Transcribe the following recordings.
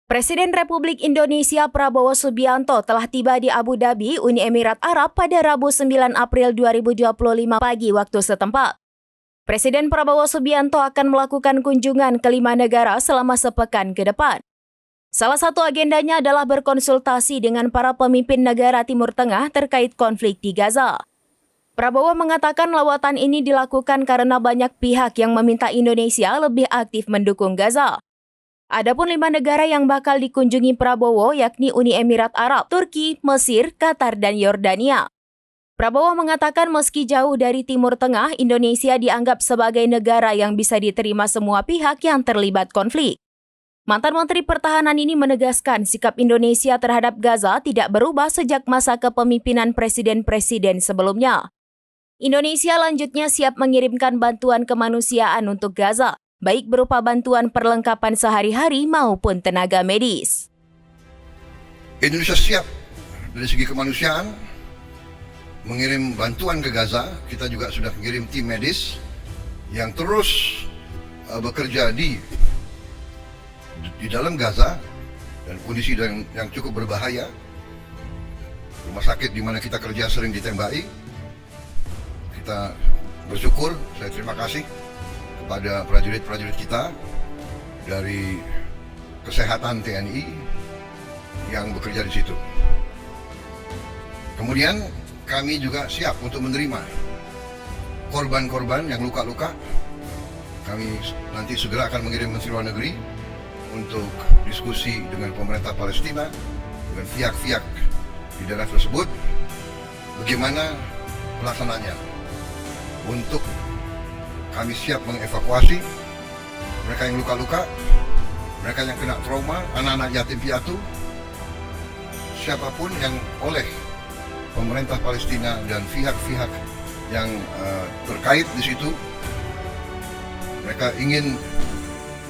Presiden Republik Indonesia Prabowo Subianto telah tiba di Abu Dhabi, Uni Emirat Arab pada Rabu 9 April 2025 pagi waktu setempat. Presiden Prabowo Subianto akan melakukan kunjungan ke 5 negara selama sepekan ke depan. Salah satu agendanya adalah berkonsultasi dengan para pemimpin negara Timur Tengah terkait konflik di Gaza. Prabowo mengatakan lawatan ini dilakukan karena banyak pihak yang meminta Indonesia lebih aktif mendukung Gaza. Adapun 5 negara yang bakal dikunjungi Prabowo yakni Uni Emirat Arab, Turki, Mesir, Qatar, dan Yordania. Prabowo mengatakan meski jauh dari Timur Tengah, Indonesia dianggap sebagai negara yang bisa diterima semua pihak yang terlibat konflik. Mantan Menteri Pertahanan ini menegaskan sikap Indonesia terhadap Gaza tidak berubah sejak masa kepemimpinan presiden-presiden sebelumnya. Indonesia lanjutnya siap mengirimkan bantuan kemanusiaan untuk Gaza, baik berupa bantuan perlengkapan sehari-hari maupun tenaga medis. Indonesia siap dari segi kemanusiaan mengirim bantuan ke Gaza. Kita juga sudah mengirim tim medis yang terus bekerja di dalam Gaza dan kondisi yang cukup berbahaya. Rumah sakit di mana kita kerja sering ditembaki. Kita bersyukur, saya terima kasih kepada prajurit-prajurit kita dari kesehatan TNI yang bekerja di situ. Kemudian kami juga siap untuk menerima korban-korban yang luka-luka. Kami nanti segera akan mengirim Menteri Luar Negeri untuk diskusi dengan pemerintah Palestina, dengan pihak-pihak di daerah tersebut, bagaimana pelaksananya untuk kami siap mengevakuasi mereka yang luka-luka, mereka yang kena trauma, anak-anak yatim piatu, siapapun yang oleh pemerintah Palestina dan pihak-pihak yang terkait di situ, mereka ingin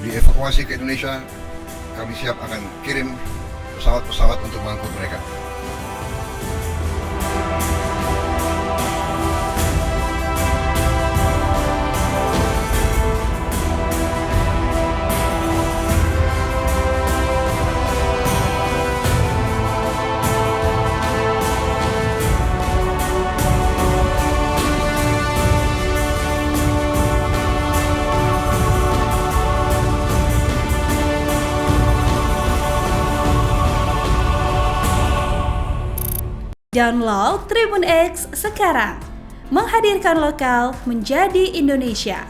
dievakuasi ke Indonesia, kami siap akan kirim pesawat-pesawat untuk mengangkut mereka. Download Tribun X sekarang, menghadirkan lokal menjadi Indonesia.